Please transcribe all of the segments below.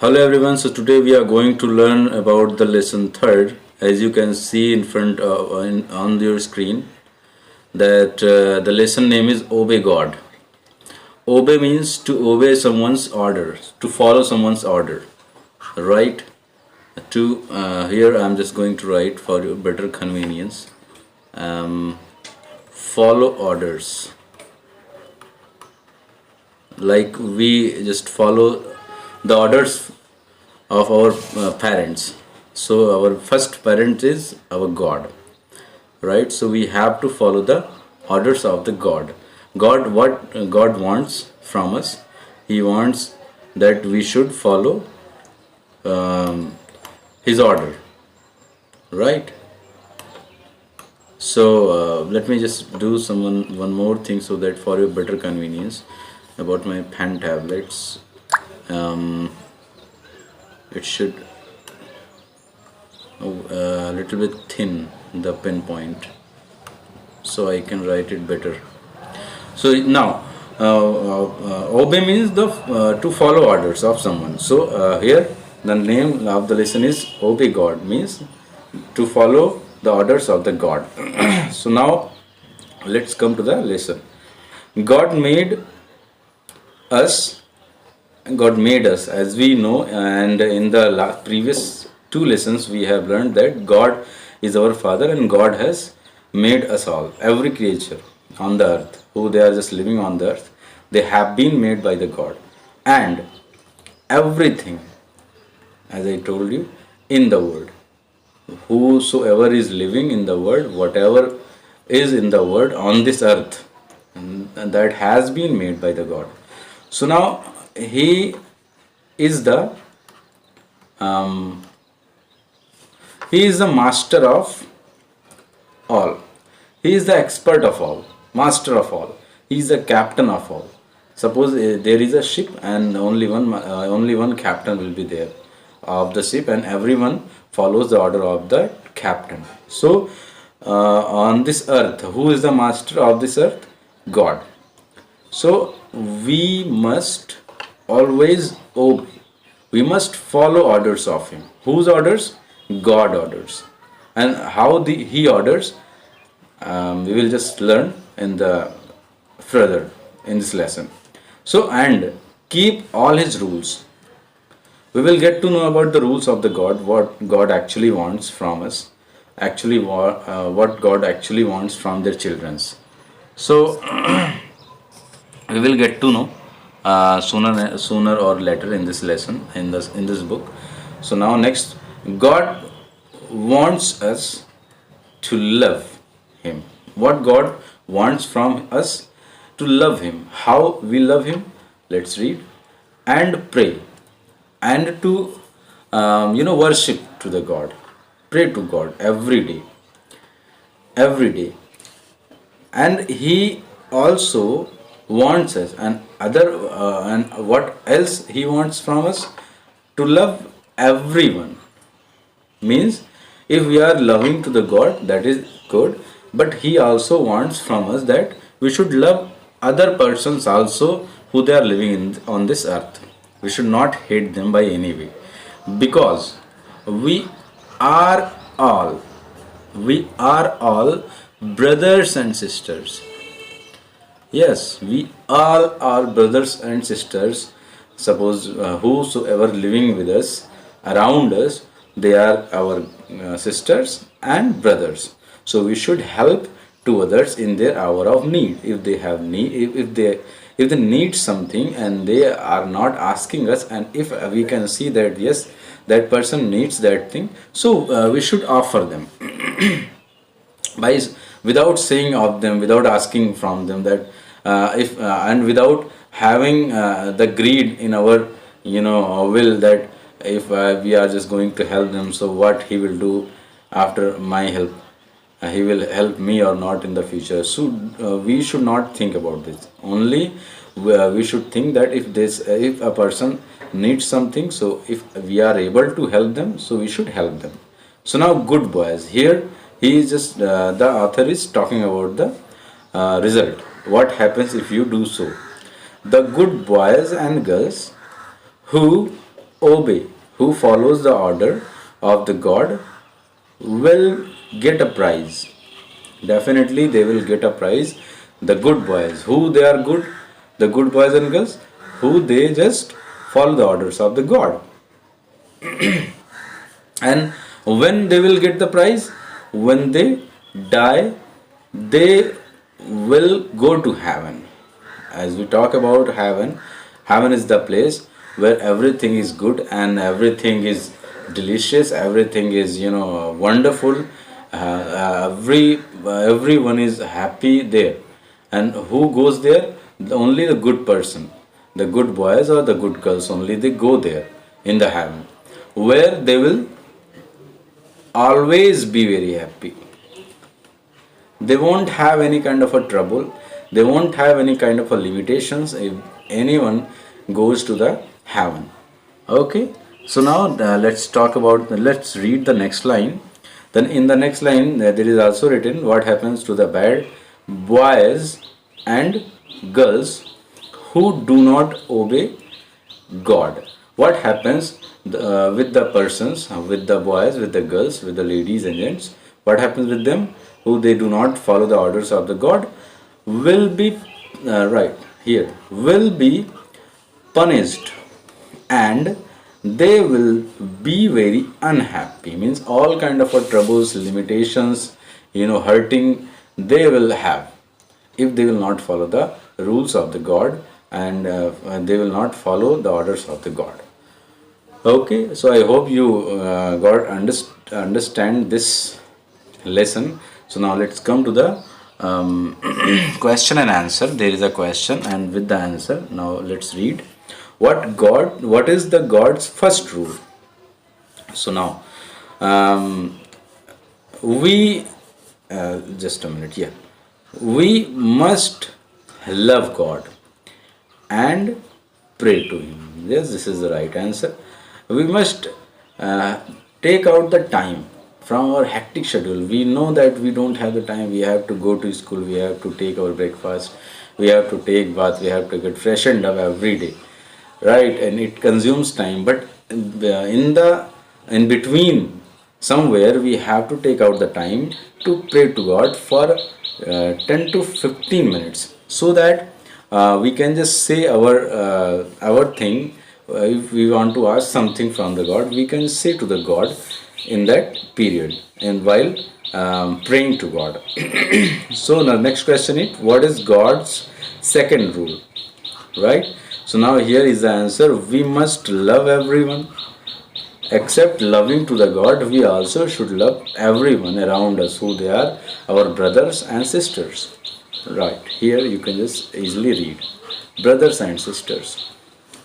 Hello everyone, so today we are going to learn about the lesson third. As you can see in front on your screen that the lesson name is Obey God. Obey means to obey someone's order, to follow someone's order, right? To Here I'm just going to write for your better convenience. Follow orders, like we just follow the orders of our parents. So our first parent is our God, right? So we have to follow the orders of the God. What God wants from us, He wants that we should follow His order, right? So let me just do one more thing so that for your better convenience about my pen tablets. It should a little bit thin, the pinpoint, so I can write it better. So now obey means the to follow orders of someone. So here the name of the lesson is Obey God, means to follow the orders of the God. So now let's come to the lesson. God made us God made us, as we know, and in the previous two lessons we have learned that God is our Father and God has made us all, every creature on the earth, who they are just living on the earth, they have been made by the God. And everything, as I told you, in the world, whosoever is living in the world, whatever is in the world on this earth, and that has been made by the God. So now he is the he is the master of all. He is the expert of all, master of all. He is the captain of all. Suppose there is a ship and only one captain will be there of the ship, and everyone follows the order of the captain. So on this earth, who is the master of this earth? God. So we must always obey. We must follow orders of Him. Whose orders? God orders. And how He orders, we will just learn in the further in this lesson. So, and keep all His rules. We will get to know about the rules of the God, what God actually wants from us, actually what God actually wants from their childrens. So we will get to know sooner or later in this lesson, in this book. So now next, God wants us to love Him. What God wants from us? To love Him. How we love Him? Let's read. And pray, and to worship to the God. Pray to God every day. And He also wants us, and what else He wants from us? To love everyone. Means if we are loving to the God, that is good, but He also wants from us that we should love other persons also, who they are living on this earth. We should not hate them by any way, because we are all we are all brothers and sisters. Yes, we all are brothers and sisters. Suppose whosoever living with us, around us, they are our sisters and brothers. So we should help to others in their hour of need. If they have need, if they need something and they are not asking us, and if we can see that yes, that person needs that thing, so we should offer them by without saying of them, without asking from them that if and without having the greed in our will, that if we are just going to help them, so what he will do after my help, he will help me or not in the future. So we should not think about this. Only we should think that if a person needs something, so if we are able to help them, so we should help them. So now, good boys, here he is just the author is talking about the result. What happens if you do so? The good boys and girls who obey, who follows the order of the God, will get a prize. Definitely they will get a prize. The good boys, who they are good, the good boys and girls, who they just follow the orders of the God. And when they will get the prize? When they die, they will go to heaven. As we talk about heaven, heaven is the place where everything is good and everything is delicious, everything is, wonderful. Everyone is happy there. And who goes there? Only the good person, the good boys or the good girls, only they go there in the heaven, where they will always be very happy. They won't have any kind of a trouble, they won't have any kind of a limitations if anyone goes to the heaven. Okay, so now let's read the next line. Then in the next line there is also written what happens to the bad boys and girls who do not obey God. What happens with the persons, with the boys, with the girls, with the ladies and gents? What happens with them who they do not follow the orders of the God? Will be right here. Will be punished, and they will be very unhappy. Means all kind of troubles, limitations, hurting they will have if they will not follow the rules of the God, and they will not follow the orders of the God. Okay, so I hope you got understand this lesson. So now let's come to the question and answer. There is a question and with the answer. Now let's read. What is the God's first rule? So now we just a minute. Yeah, we must love God and pray to Him. Yes, this is the right answer. We must take out the time from our hectic schedule. We know that we don't have the time. We have to go to school. We have to take our breakfast. We have to take bath. We have to get freshened up every day, right? And it consumes time. But in between somewhere we have to take out the time to pray to God for 10 to 15 minutes, so that we can just say our thing. If we want to ask something from the God, we can say to the God in that period and while praying to God. So the next question is, what is God's second rule? Right? So now here is the answer. We must love everyone. Except loving to the God, we also should love everyone around us, who they are, our brothers and sisters. Right, here you can just easily read brothers and sisters.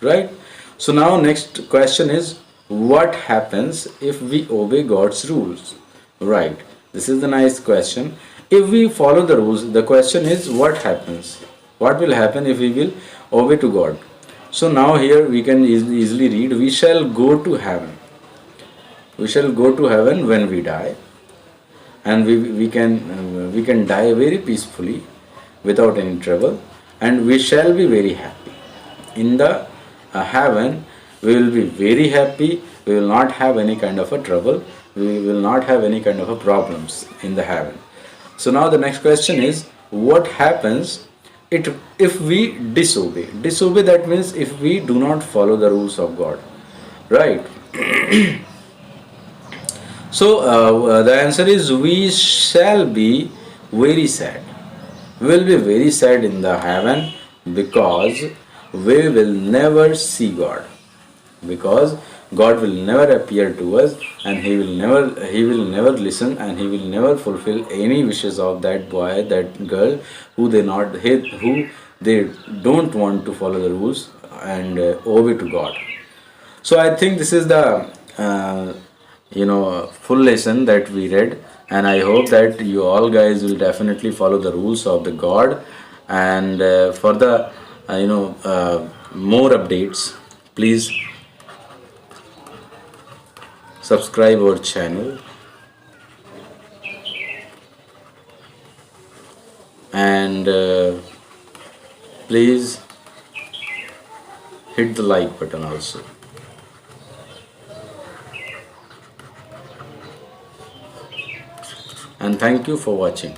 Right? So now next question is, what happens if we obey God's rules? Right, this is the nice question. If we follow the rules, the question is, what happens? What will happen if we will obey to God? So now here we can easily read, we shall go to heaven. We shall go to heaven when we die, and we can die very peacefully without any trouble, and we shall be very happy. In the heaven, we will be very happy. We will not have any kind of a trouble. We will not have any kind of a problems in the heaven. So now the next question is, what happens if we disobey? Disobey, that means if we do not follow the rules of God, right? So the answer is, we shall be very sad. We will be very sad in the heaven, because we will never see God. Because God will never appear to us, and He will never listen, and He will never fulfill any wishes of that boy, that girl, who they don't want to follow the rules and obey to God. So I think this is the full lesson that we read, and I hope that you all guys will definitely follow the rules of the God. And for the more updates, please subscribe our channel, and please hit the like button also. and thank you for watching.